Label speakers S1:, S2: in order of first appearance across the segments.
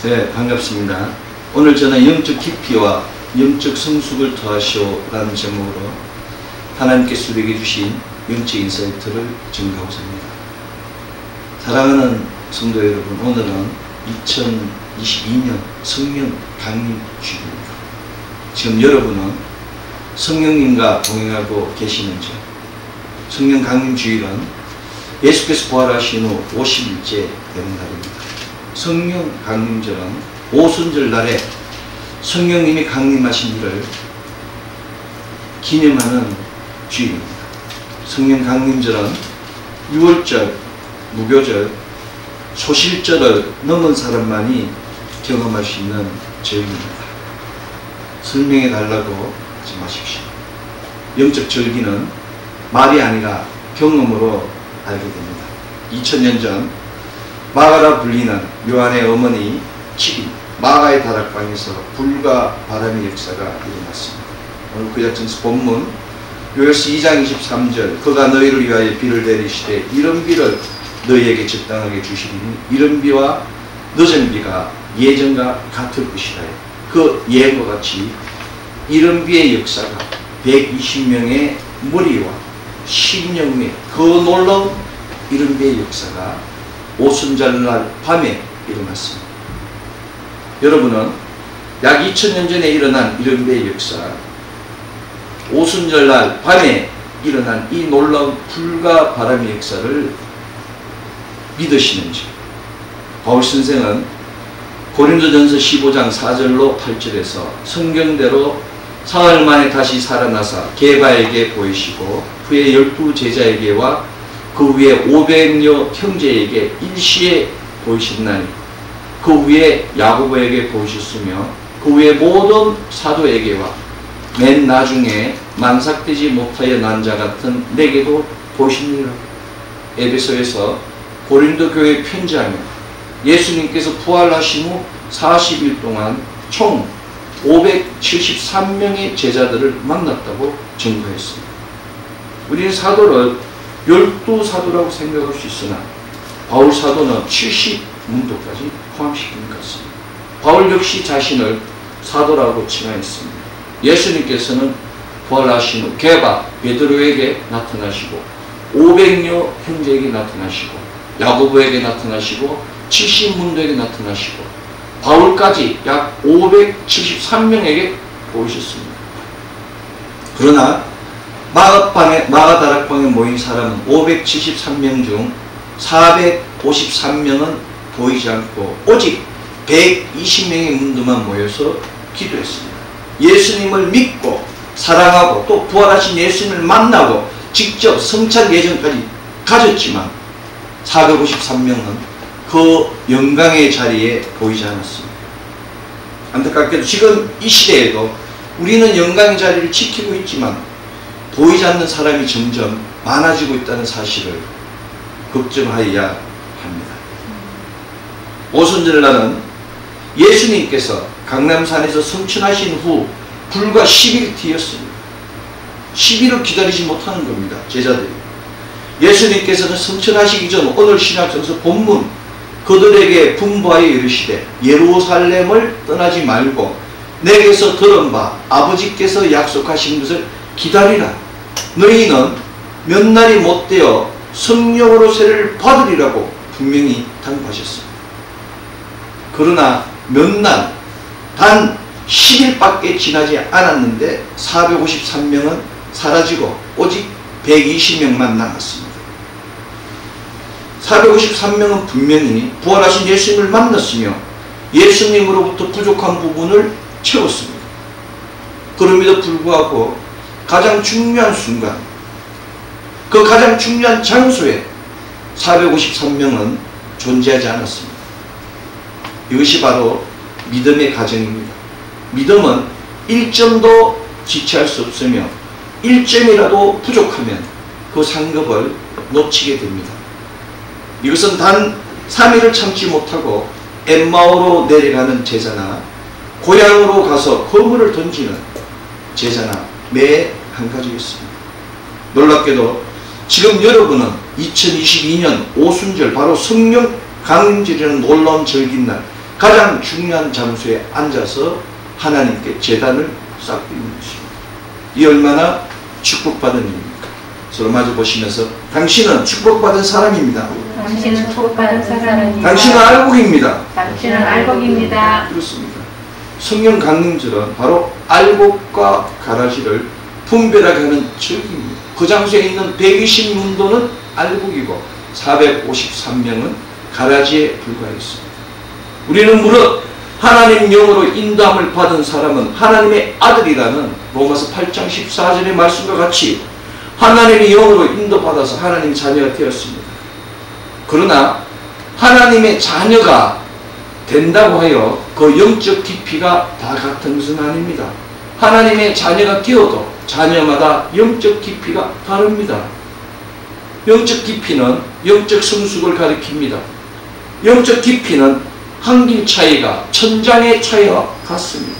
S1: 네, 반갑습니다. 오늘 저는 영적 깊이와 영적 성숙을 더하시오라는 제목으로 하나님께서 우리에게 주신 영적 인사이트를 증거하고자 합니다. 사랑하는 성도 여러분, 오늘은 2022년 성령 강림 주일입니다. 지금 여러분은 성령님과 동행하고 계시는지? 성령 강림 주일은 예수께서 부활하신 후 50일째 되는 날입니다. 성령 강림절은 오순절 날에 성령님이 강림하신 일을 기념하는 주일입니다. 성령 강림절은 유월절, 무교절, 소실절을 넘은 사람만이 경험할 수 있는 절기입니다. 설명해 달라고 하지 마십시오. 영적 절기는 말이 아니라 경험으로 알게 됩니다. 2000년 전 마가라 불리는 요한의 어머니 치비 마가의 다락방에서 불과 바람의 역사가 일어났습니다. 오늘 그 작전서 본문 요엘서 2장 23절 그가 너희를 위하여 비를 내리시되 이런 비를 너희에게 적당하게 주시리니 이런 비와 늦은 비가 예전과 같을 것이라. 그 예언과 같이 이런 비의 역사가 120명의 무리와 10명의 그 놀라운 이런 비의 역사가 오순절날 밤에 일어났습니다. 여러분은 약 2000년 전에 일어난 이런 비의 역사, 오순절날 밤에 일어난 이 놀라운 불과 바람의 역사를 믿으시는지? 바울 선생은 고린도전서 15장 4절로 8절에서 성경대로 사흘 만에 다시 살아나사 게바에게 보이시고 후에 12 제자에게와 그 위에 500여 형제에게 일시에 보이셨나니 그 위에 야고보에게 보이셨으며 그 위에 모든 사도에게와 맨 나중에 만삭되지 못하여 난 자 같은 내게도 보이시니라. 에베소에서 고린도 교회에 편지하며 예수님께서 부활하신 후 40일 동안 총 573명의 제자들을 만났다고 증거했습니다. 우리는 사도를 12사도라고 생각할 수 있으나 바울 사도는 70문도까지 포함시키는 것 같습니다. 바울 역시 자신을 사도라고 칭하였습니다. 예수님께서는 부활하신 후 게바 베드로에게 나타나시고 500여 형제에게 나타나시고 야고보에게 나타나시고 70문도에게 나타나시고 바울까지 약 573명에게 보이셨습니다. 그러나 마가다락방에 모인 사람은 573명 중 453명은 보이지 않고 오직 120명의 문도만 모여서 기도했습니다. 예수님을 믿고 사랑하고 또 부활하신 예수님을 만나고 직접 성찬 예정까지 가졌지만 453명은 그 영광의 자리에 보이지 않았습니다. 안타깝게도 지금 이 시대에도 우리는 영광의 자리를 지키고 있지만 보이지 않는 사람이 점점 많아지고 있다는 사실을 걱정하여야 합니다. 오순절날은 예수님께서 강남산에서 성천하신 후 불과 10일 뒤였습니다. 10일을 기다리지 못하는 겁니다. 제자들이. 예수님께서는 성천하시기 전 오늘 신약성서 본문 그들에게 분부하여 이르시되 예루살렘을 떠나지 말고 내게서 들은 바 아버지께서 약속하신 것을 기다리라. 너희는 몇 날이 못되어 성령으로 세례를 받으리라고 분명히 당부하셨습니다. 그러나 몇 날, 단 10일밖에 지나지 않았는데 453명은 사라지고 오직 120명만 남았습니다. 453명은 분명히 부활하신 예수님을 만났으며 예수님으로부터 부족한 부분을 채웠습니다. 그럼에도 불구하고 가장 중요한 순간, 그 가장 중요한 장소에 453명은 존재하지 않았습니다. 이것이 바로 믿음의 가정입니다. 믿음은 1점도 지체할 수 없으며 1점이라도 부족하면 그 상급을 놓치게 됩니다. 이것은 단 3일을 참지 못하고 엠마오로 내려가는 제자나 고향으로 가서 거물을 던지는 제자나 매 한 가지였습니다. 놀랍게도 지금 여러분은 2022년 오순절 바로 성령 강림절이라는 놀라운 절기날 가장 중요한 장소에 앉아서 하나님께 제단을 쌓고 있는 것입니다. 이 얼마나 축복받은 일입니까? 서로 마주 보시면서 당신은 축복받은 사람입니다.
S2: 당신은 축복받은 사람입니다.
S1: 당신은 알곡입니다.
S2: 당신은 알곡입니다.
S1: 그렇습니다. 성령 강림절은 바로 알곡과 가라지를 분별하게 하는 절기입니다. 그 장소에 있는 120문도는 알곡이고 453명은 가라지에 불과했습니다. 우리는 무릇 하나님 영으로 인도함을 받은 사람은 하나님의 아들이라는 로마서 8장 14절의 말씀과 같이 하나님의 영으로 인도받아서 하나님 자녀가 되었습니다. 그러나 하나님의 자녀가 된다고 하여 그 영적 깊이가 다 같은 것은 아닙니다. 하나님의 자녀가 되어도 자녀마다 영적 깊이가 다릅니다. 영적 깊이는 영적 성숙을 가리킵니다. 영적 깊이는 한길 차이가 천장의 차이와 같습니다.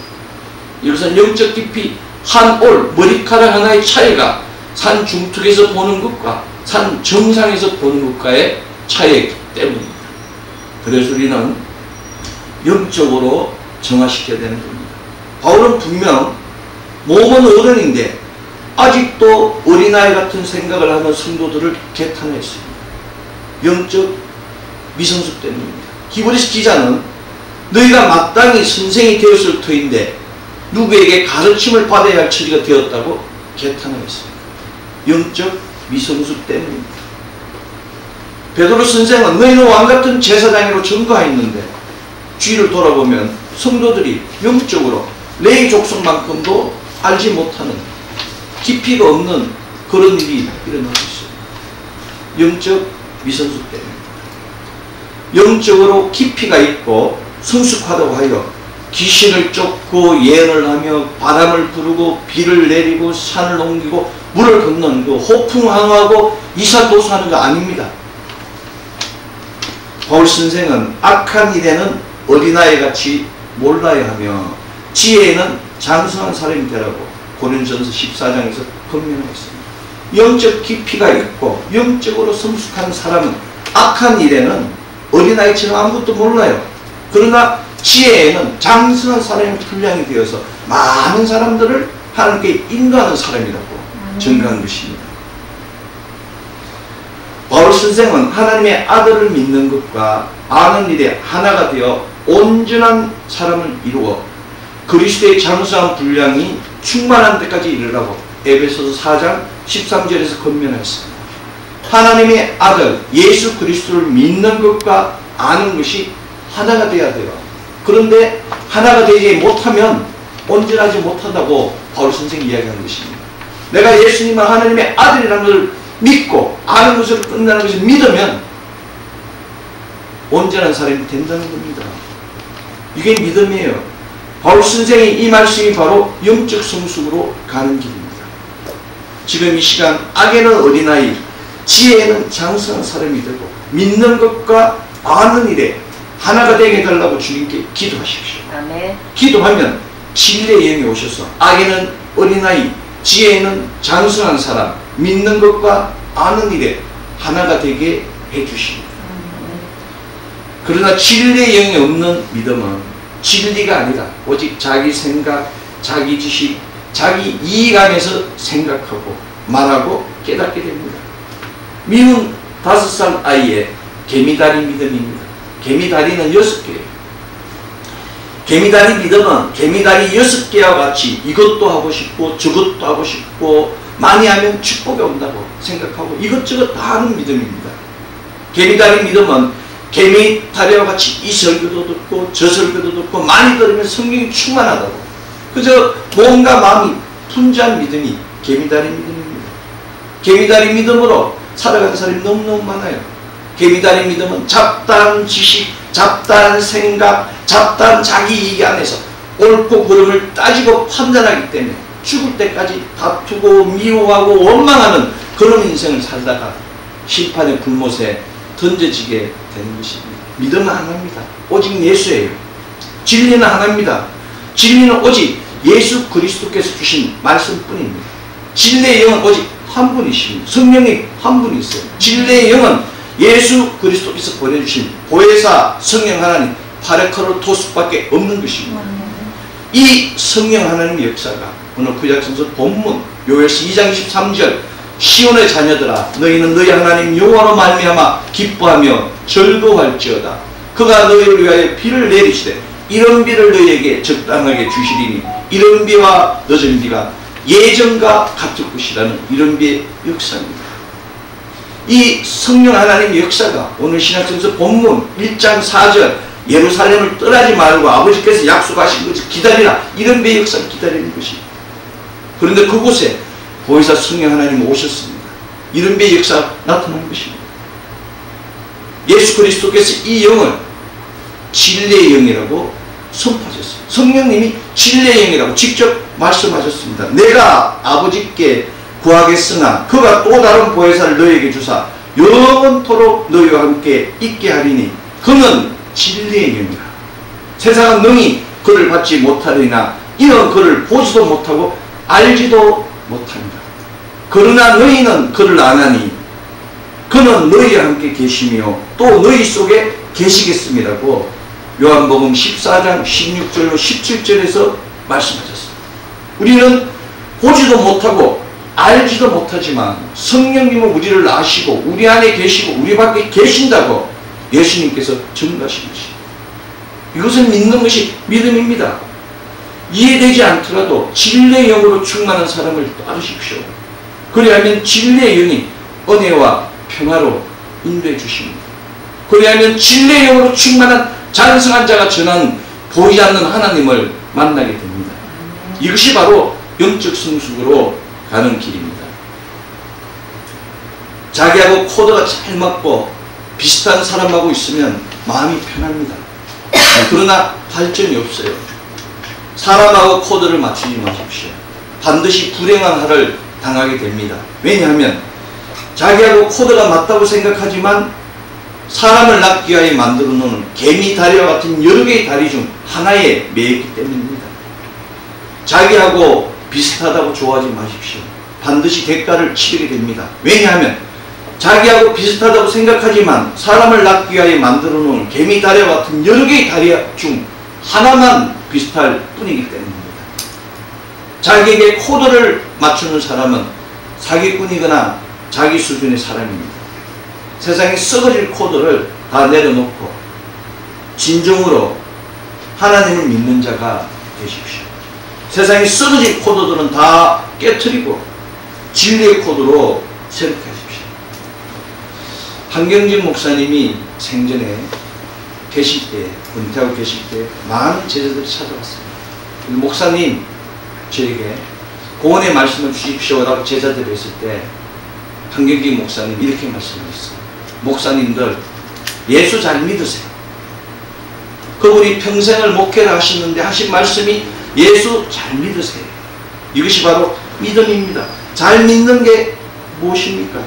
S1: 이것은 영적 깊이 한 올 머리카락 하나의 차이가 산 중턱에서 보는 것과 산 정상에서 보는 것과의 차이이기 때문입니다. 그래서 우리는 영적으로 정화시켜야 되는 겁니다. 바울은 분명 몸은 어른인데 아직도 어린아이 같은 생각을 하는 성도들을 개탄했습니다. 영적 미성숙 때문입니다. 히브리서 기자는 너희가 마땅히 선생이 되었을 터인데 누구에게 가르침을 받아야 할 처지가 되었다고 개탄했습니다. 영적 미성숙 때문입니다. 베드로 선생은 너희는 왕같은 제사장으로 증거하였는데 뒤를 돌아보면 성도들이 영적으로 레위 족속만큼도 알지 못하는 깊이가 없는 그런 일이 일어나고 있습니다. 영적 미성숙 때문입니다. 영적으로 깊이가 있고 성숙하다고 하여 귀신을 쫓고 예언을 하며 바람을 부르고 비를 내리고 산을 옮기고 물을 걷는 그 호풍항하고 이산도수하는 거 아닙니다. 바울 선생은 악한 일에는 어린아이같이 몰라야 하며 지혜에는 장성한 사람이 되라고 고린도전서 14장에서 권면하였습니다. 영적 깊이가 있고 영적으로 성숙한 사람은 악한 일에는 어린아이처럼 아무것도 몰라요. 그러나 지혜에는 장성한 사람이 분량이 되어서 많은 사람들을 하나님께 인도하는 사람이라고 증거한 것입니다. 바울 선생은 하나님의 아들을 믿는 것과 아는 일에 하나가 되어 온전한 사람을 이루어 그리스도의 장성한 분량이 충만한 데까지 이르라고 에베소서 4장 13절에서 권면했습니다. 하나님의 아들 예수 그리스도를 믿는 것과 아는 것이 하나가 되어야 돼요. 그런데 하나가 되지 못하면 온전하지 못하다고 바울 선생이 이야기하는 것입니다. 내가 예수님을 하나님의 아들이라는 것을 믿고 아는 것으로 끝나는 것을 믿으면 온전한 사람이 된다는 겁니다. 이게 믿음이에요. 바울 선생의 이 말씀이 바로 영적 성숙으로 가는 길입니다. 지금 이 시간 악에는 어린아이, 지혜에는 장성한 사람이 되고 믿는 것과 아는 일에 하나가 되게 해달라고 주님께 기도하십시오.
S2: 아멘.
S1: 기도하면 진리의 영이 오셔서 악에는 어린아이, 지혜에는 장성한 사람, 믿는 것과 아는 일에 하나가 되게 해주십니다. 그러나 진리의 영이 없는 믿음은 진리가 아니라 오직 자기 생각, 자기 지식, 자기 이익 안에서 생각하고 말하고 깨닫게 됩니다. 미운 5살 아이의 개미다리 믿음입니다. 개미다리는 6개예요. 개미다리 믿음은 개미다리 6개와 같이 이것도 하고 싶고 저것도 하고 싶고 많이 하면 축복이 온다고 생각하고 이것저것 다 하는 믿음입니다. 개미다리 믿음은 개미다리와 같이 이 설교도 듣고 저 설교도 듣고 많이 들으면 성경이 충만하다고 그저 뭔가 마음이 분주한 믿음이 개미다리 믿음입니다. 개미다리 믿음으로 살아가는 사람이 너무너무 많아요. 개미다리 믿음은 잡다한 지식, 잡다한 생각, 잡다한 자기 이익 안에서 옳고 그름을 따지고 판단하기 때문에 죽을 때까지 다투고 미워하고 원망하는 그런 인생을 살다가 심판의 불못에 던져지게 되는 것입니다. 믿음은 하나입니다. 오직 예수예요. 진리는 하나입니다. 진리는 오직 예수 그리스도께서 주신 말씀뿐입니다. 진리의 영은 오직 한 분이십니다. 성령이 한 분이 있어요. 진리의 영은 예수 그리스도께서 보내주신 보혜사 성령 하나님 파레카르토스밖에 없는 것입니다. 이 성령 하나님의 역사가 오늘 구약성서 본문 요엘서 2장 23절 시온의 자녀들아 너희는 너희 하나님 여호와로 말미암아 기뻐하며 즐거워할지어다. 그가 너희를 위하여 비를 내리시되 이런 비를 너희에게 적당하게 주시리니 이런 비와 늦은 비가 예전과 같을 것이라는 이런 비의 역사입니다. 이 성령 하나님의 역사가 오늘 신약성서 본문 1장 4절 예루살렘을 떠나지 말고 아버지께서 약속하신 것을 기다리라 이런 비의 역사를 기다리는 것입니다. 그런데 그곳에 보혜사 성령 하나님 오셨습니다. 이런 비의 역사가 나타난 것입니다. 예수 그리스도께서 이 영을 진리의 영이라고 선포하셨습니다. 성령님이 진리의 영이라고 직접 말씀하셨습니다. 내가 아버지께 구하겠으나 그가 또 다른 보혜사를 너희에게 주사 영원토록 너희와 함께 있게 하리니 그는 진리의 영이라. 세상은 능히 그를 받지 못하리나 이는 그를 보지도 못하고 알지도 못합니다. 그러나 너희는 그를 아나니 그는 너희와 함께 계시며 또 너희 속에 계시겠습니다고 요한복음 14장 16절로 17절에서 말씀하셨습니다. 우리는 보지도 못하고 알지도 못하지만 성령님은 우리를 아시고 우리 안에 계시고 우리 밖에 계신다고 예수님께서 증거하신 것입니다. 이것을 믿는 것이 믿음입니다. 이해되지 않더라도 진리의 영으로 충만한 사람을 따르십시오. 그리하면 진리의 영이 은혜와 평화로 인도해 주십니다. 그리하면 진리의 영으로 충만한 장성한 자가 전하는 보이지 않는 하나님을 만나게 됩니다. 이것이 바로 영적 성숙으로 가는 길입니다. 자기하고 코드가 잘 맞고 비슷한 사람하고 있으면 마음이 편합니다. 그러나 발전이 없어요. 사람하고 코드를 맞추지 마십시오. 반드시 불행한 하를 당하게 됩니다. 왜냐하면 자기하고 코드가 맞다고 생각하지만 사람을 낚기 위하여 만들어 놓은 개미 다리와 같은 여러 개의 다리 중 하나에 매였기 때문입니다. 자기하고 비슷하다고 좋아하지 마십시오. 반드시 대가를 치르게 됩니다. 왜냐하면 자기하고 비슷하다고 생각하지만 사람을 낚기 위하여 만들어 놓은 개미 다리와 같은 여러 개의 다리 중 하나만 비슷할 뿐이기 때문입니다. 자기에게 코드를 맞추는 사람은 사기꾼이거나 자기 수준의 사람입니다. 세상에 썩어질 코드를 다 내려놓고 진정으로 하나님을 믿는 자가 되십시오. 세상에 썩어질 코드들은 다 깨트리고 진리의 코드로 새롭게 하십시오. 한경진 목사님이 생전에 계실 때, 은퇴하고 계실 때 많은 제자들이 찾아왔습니다. 목사님 저에게 구원의 말씀을 주십시오라고 제자들이 했을 때 한경진 목사님 이렇게 말씀하셨어요. 목사님들 예수 잘 믿으세요. 그분이 평생을 목회를 하시는데 하신 말씀이 예수 잘 믿으세요. 이것이 바로 믿음입니다. 잘 믿는 게 무엇입니까?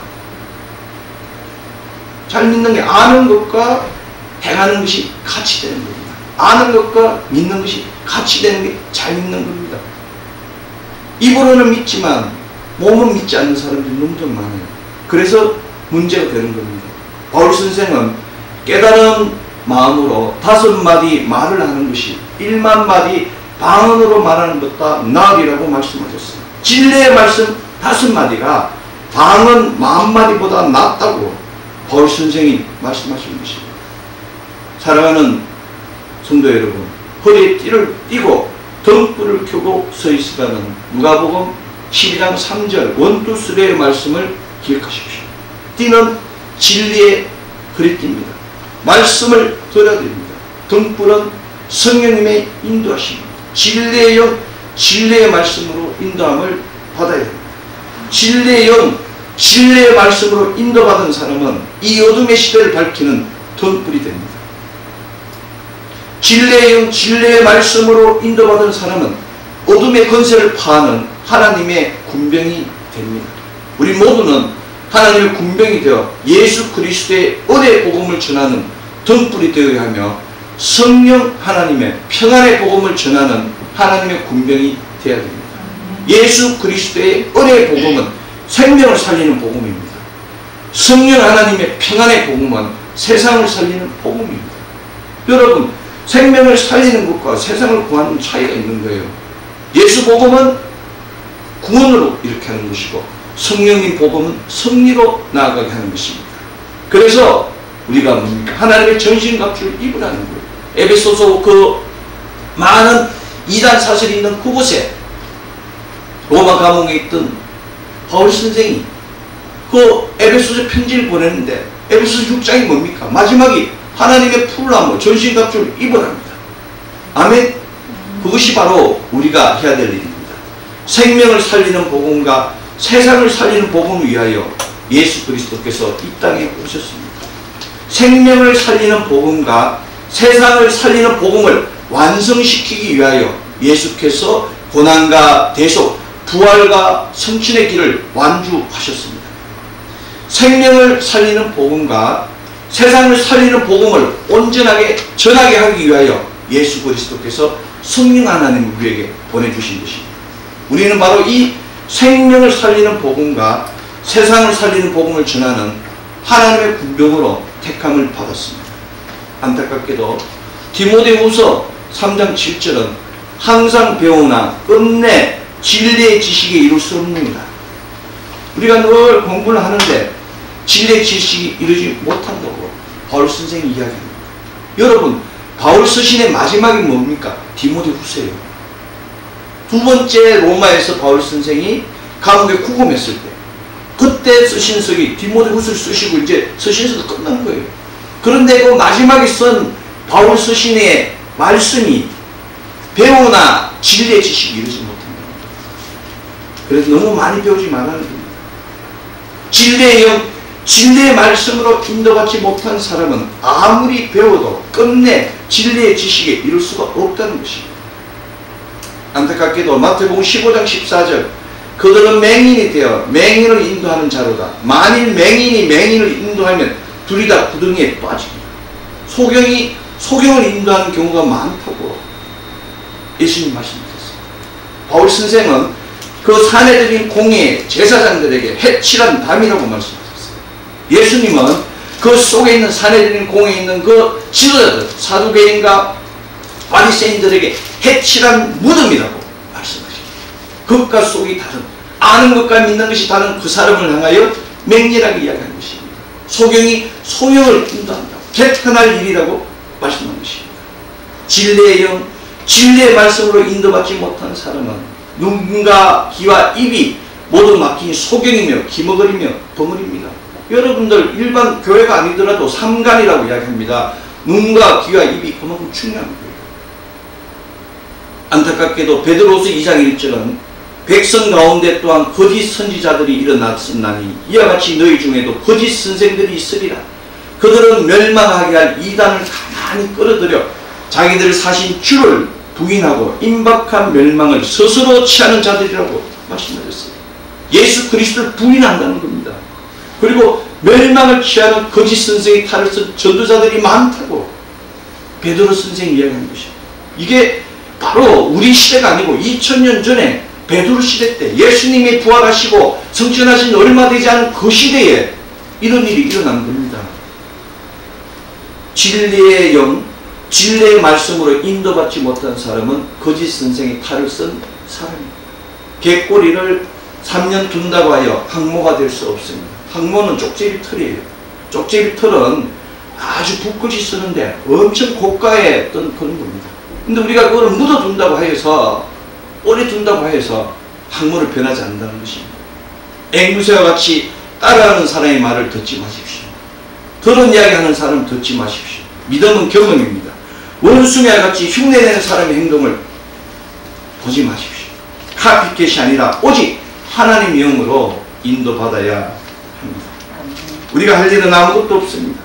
S1: 잘 믿는 게 아는 것과 행하는 것이 같이 되는 겁니다. 아는 것과 믿는 것이 같이 되는 게 잘 믿는 겁니다. 입으로는 믿지만 몸은 믿지 않는 사람들이 너무 많아요. 그래서 문제가 되는 겁니다. 바울 선생은 깨달은 마음으로 5마디 말을 하는 것이 1만 마디 방언으로 말하는 것보다 나으리라고 말씀하셨어요. 진리의 말씀 5마디가 방언 10,000마디보다 낫다고 바울 선생이 말씀하신 것입니다. 사랑하는 성도 여러분, 허리에 띠를 띠고 등불을 켜고 서 있으라는 누가복음 12장 3절 원투쓰레의 말씀을 기억하십시오. 띠는 진리의 허리띠입니다. 말씀을 들어야 됩니다. 등불은 성령님의 인도하십니다. 진리의 영, 진리의 말씀으로 인도함을 받아야 됩니다. 진리의 영, 진리의 말씀으로 인도받은 사람은 이 어둠의 시대를 밝히는 등불이 됩니다. 진리의 영, 진리의 말씀으로 인도받은 사람은 어둠의 권세를 파하는 하나님의 군병이 됩니다. 우리 모두는 하나님의 군병이 되어 예수 그리스도의 은혜의 복음을 전하는 등불이 되어야 하며 성령 하나님의 평안의 복음을 전하는 하나님의 군병이 되어야 됩니다. 예수 그리스도의 은혜의 복음은 생명을 살리는 복음입니다. 성령 하나님의 평안의 복음은 세상을 살리는 복음입니다. 여러분, 생명을 살리는 것과 세상을 구하는 차이가 있는 거예요. 예수 복음은 구원으로 이렇게 하는 것이고 성령님 복음은 승리로 나아가게 하는 것입니다. 그래서 우리가 뭡니까? 하나님의 전신갑주를 입으라는 거예요. 에베소서 그 많은 이단 사슬이 있는 그곳에 로마 감옥에 있던 바울 선생이 그 에베소서 편지를 보냈는데 에베소서 6장이 뭡니까? 마지막이 하나님의 풀나무 전신갑주를 입으랍니다. 아멘. 그것이 바로 우리가 해야 될 일입니다. 생명을 살리는 복음과 세상을 살리는 복음을 위하여 예수 그리스도께서 이 땅에 오셨습니다. 생명을 살리는 복음과 세상을 살리는 복음을 완성시키기 위하여 예수께서 고난과 대속, 부활과 성신의 길을 완주하셨습니다. 생명을 살리는 복음과 세상을 살리는 복음을 온전하게 전하게 하기 위하여 예수 그리스도께서 성령 하나님을 우리에게 보내주신 것입니다. 우리는 바로 이 생명을 살리는 복음과 세상을 살리는 복음을 전하는 하나님의 군병으로 택함을 받았습니다. 안타깝게도 디모데후서 3장 7절은 항상 배우나 끝내 진리의 지식에 이룰 수 없느니라. 우리가 늘 공부를 하는데 진리의 지식이 이루지 못한다고 바울 선생이 이야기합니다. 여러분, 바울 서신의 마지막이 뭡니까? 디모데후서예요. 두 번째 로마에서 바울 선생이 감옥에 구금했을 때 그때 쓰신 서기 디모데후서를 쓰시고 이제 서신서도 끝난 거예요. 그런데 그 마지막에 쓴 바울 서신의 말씀이 배우나 진리의 지식이 이루지 못한다. 그래서 너무 많이 배우지 말라는 겁니다. 진리의 영, 진리의 말씀으로 인도받지 못한 사람은 아무리 배워도 끝내 진리의 지식에 이룰 수가 없다는 것입니다. 안타깝게도 마태복음 15장 14절 그들은 맹인이 되어 맹인을 인도하는 자로다. 만일 맹인이 맹인을 인도하면 둘이 다 구덩이에 빠집니다. 소경을 인도하는 경우가 많다고 예수님 말씀하셨습니다. 바울 선생은 그 사내들인 공예 제사장들에게 해칠한 담이라고 말씀하셨어요. 예수님은 그 속에 있는 사내들인 공예에 있는 그 지도자들 사두개인과 바리새인들에게 해칠한 무덤이라고 말씀하십니다. 겉과 속이 다른, 아는 것과 믿는 것이 다른 그 사람을 향하여 맹렬하게 이야기하는 것입니다. 소경이 소경을 인도한다. 개탄할 일이라고 말씀한 것입니다. 진리의 영, 진리의 말씀으로 인도받지 못한 사람은 눈과 귀와 입이 모두 막힌 소경이며 기머거리며 덩어리입니다. 여러분들 일반 교회가 아니더라도 삼간이라고 이야기합니다. 눈과 귀와 입이 그만큼 중요한 거예요. 안타깝게도 베드로서 2장 1절은 백성 가운데 또한 거짓 선지자들이 일어났으나니 이와 같이 너희 중에도 거짓 선생들이 있으리라. 그들은 멸망하게 할 이단을 가만히 끌어들여 자기들 사신 주를 부인하고 임박한 멸망을 스스로 취하는 자들이라고 말씀하셨어요. 예수 그리스도를 부인한다는 겁니다. 그리고 멸망을 취하는 거짓 선생의 탈을 쓴 전도자들이 많다고 베드로 선생이 이야기하는 것입니다. 이게 바로 우리 시대가 아니고 2000년 전에 베드로 시대 때 예수님이 부활하시고 성천하신 얼마 되지 않은 그 시대에 이런 일이 일어난 겁니다. 진리의 영, 진리의 말씀으로 인도받지 못한 사람은 거짓 선생의 탈을 쓴 사람입니다. 개꼬리를 3년 둔다고 하여 항모가 될 수 없습니다. 항모는 쪽제비 털이에요. 쪽제비 털은 아주 붓것이 쓰는데 엄청 고가의 어떤 그런 겁니다. 근데 우리가 그걸 묻어둔다고 해서 오래 둔다고 해서 항모를 변하지 않는다는 것입니다. 앵무새와 같이 따라하는 사람의 말을 듣지 마십시오. 들은 이야기하는 사람 듣지 마십시오. 믿음은 경험입니다. 원숭이와 같이 흉내내는 사람의 행동을 보지 마십시오. 카피캣이 아니라 오직 하나님의 영으로 인도받아야 합니다. 우리가 할 일은 아무것도 없습니다.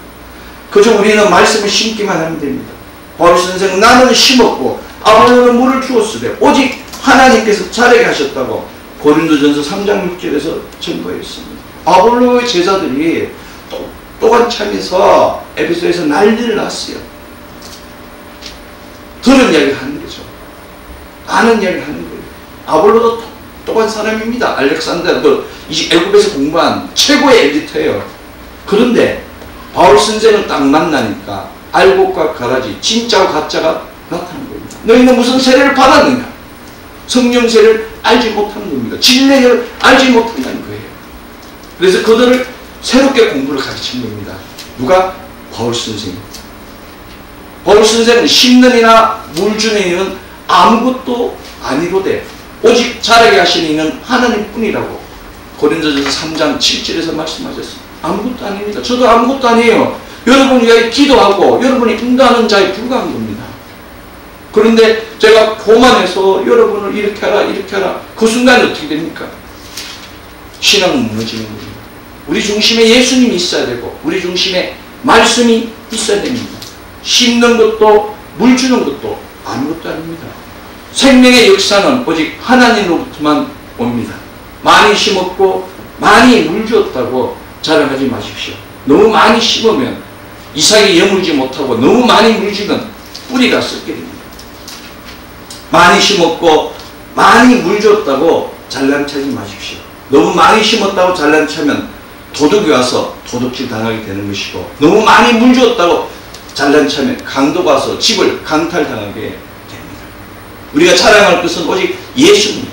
S1: 그저 우리는 말씀을 심기만 하면 됩니다. 바울 선생은 나는 심었고 아볼로는 물을 주었으되 오직 하나님께서 자라게 하셨다고 고린도전서 3장 6절에서 증거했습니다. 아볼로의 제자들이 똑똑한 참에서 에베소에서 난리를 났어요. 들은 이야기를 하는 거죠. 아는 이야기를 하는 거예요. 아볼로도 똑똑한 사람입니다. 알렉산더도 애굽에서 공부한 최고의 엘리트예요. 그런데 바울 선생을 딱 만나니까 알곡과 가라지, 진짜와 가짜가 나타난 겁니다. 너희는 무슨 세례를 받았느냐? 성령 세례를 알지 못하는 겁니다. 진리를 알지 못한다는 거예요. 그래서 그들을 새롭게 공부를 가르친 겁니다. 누가? 바울 선생님. 바울 선생은 심는 이나 물 주는 이는 아무것도 아니로되 오직 자라게 하시는 이는 하나님뿐이라고 고린도전서 3장 7절에서 말씀하셨습니다. 아무것도 아닙니다. 저도 아무것도 아니에요. 여러분이 위하여 기도하고 여러분이 인도하는 자에 불과한 겁니다. 그런데 제가 교만해서 여러분을 이렇게 하라 이렇게 하라, 그 순간에 어떻게 됩니까? 신앙은 무너지는 겁니다. 우리 중심에 예수님이 있어야 되고 우리 중심에 말씀이 있어야 됩니다. 심는 것도 물 주는 것도 아무것도 아닙니다. 생명의 역사는 오직 하나님으로부터만 옵니다. 많이 심었고 많이 물 주었다고 자랑하지 마십시오. 너무 많이 심으면 이삭이 여물지 못하고 너무 많이 물 주면 뿌리가 썩게 됩니다. 많이 심었고 많이 물 주었다고 잘난 체하지 마십시오. 너무 많이 심었다고 잘난 체하면 도둑이 와서 도둑질 당하게 되는 것이고, 너무 많이 물 주었다고 잘난 체하면 강도가 와서 집을 강탈당하게 됩니다. 우리가 자랑할 것은 오직 예수님,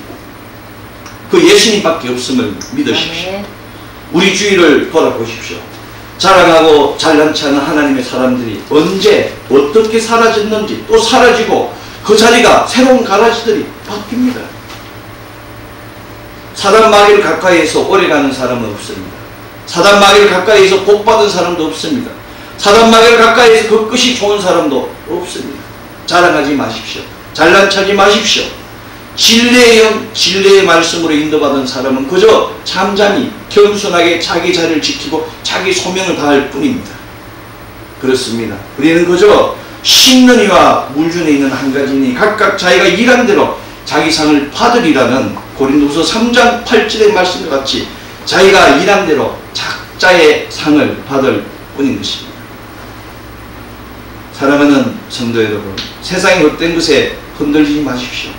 S1: 그 예수님밖에 없음을 믿으십시오. 우리 주위를 돌아보십시오. 자랑하고 잘난 체하는 하나님의 사람들이 언제 어떻게 사라졌는지, 또 사라지고 그 자리가 새로운 가라지들이 바뀝니다. 사단 마귀를 가까이에서 오래가는 사람은 없습니다. 사단 마귀를 가까이에서 복받은 사람도 없습니다. 사단 마귀를 가까이에서 그 끝이 좋은 사람도 없습니다. 자랑하지 마십시오. 잘난 체하지 마십시오. 진리의 영, 진리의 말씀으로 인도받은 사람은 그저 잠잠히 겸손하게 자기 자리를 지키고 자기 소명을 다할 뿐입니다. 그렇습니다. 우리는 그저 심는 이와 물 주는 이는 한 가지니 각각 자기가 일한 대로 자기 상을 받으리라는 고린도서 3장 8절의 말씀과 같이 자기가 일한 대로 각자의 상을 받을 뿐인 것입니다. 사랑하는 성도 여러분, 세상의 헛된 것에 흔들리지 마십시오.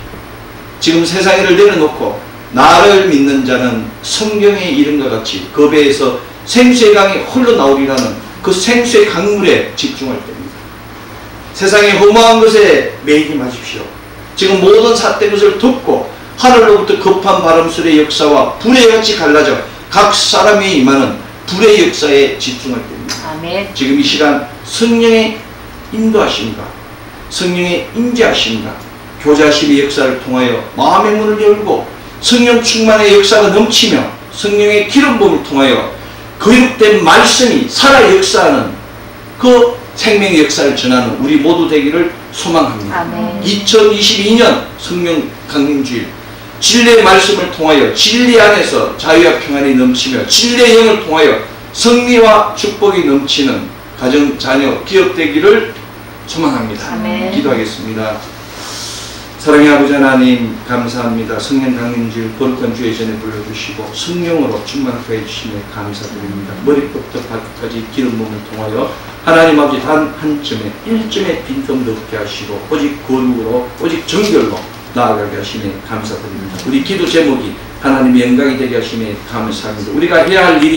S1: 지금 세상을 내려놓고 나를 믿는 자는 성경의 이름과 같이 그 배에서 생수의 강이 흘러나오리라는 그 생수의 강물에 집중할 때입니다. 세상의 허무한 것에 매이지 마십시오. 지금 모든 삿된 것을 듣고 하늘로부터 급한 바람소리의 역사와 불의 같이 갈라져 각 사람이 임하는 불의 역사에 집중할 때입니다.
S2: 아멘.
S1: 지금 이 시간 성령의 인도하심과 성령의 임재하심과 교제하심의 역사를 통하여 마음의 문을 열고 성령 충만의 역사가 넘치며 성령의 기름 부음을 통하여 거룩된 말씀이 살아 역사하는 그 생명의 역사를 전하는 우리 모두 되기를 소망합니다.
S2: 아멘.
S1: 2022년 성령 강림주일, 진리의 말씀을 통하여 진리 안에서 자유와 평안이 넘치며 진리의 영을 통하여 승리와 축복이 넘치는 가정, 자녀, 기업 되기를 소망합니다.
S2: 아멘.
S1: 기도하겠습니다. 사랑의 아버지 하나님, 감사합니다. 성령 강림주일 거룩한 주의 전에 불러주시고 성령으로 충만하게 해주시며 감사드립니다. 머리부터 발끝까지 기름 부음을 통하여 하나님 아버지 단 한 점에 1점의 빈틈도 없게 하시고 오직 거룩으로 오직 정결로 나아가게 하시며 감사드립니다. 우리 기도 제목이 하나님의 영광이 되게 하시며 감사합니다. 우리가 해야 할 일이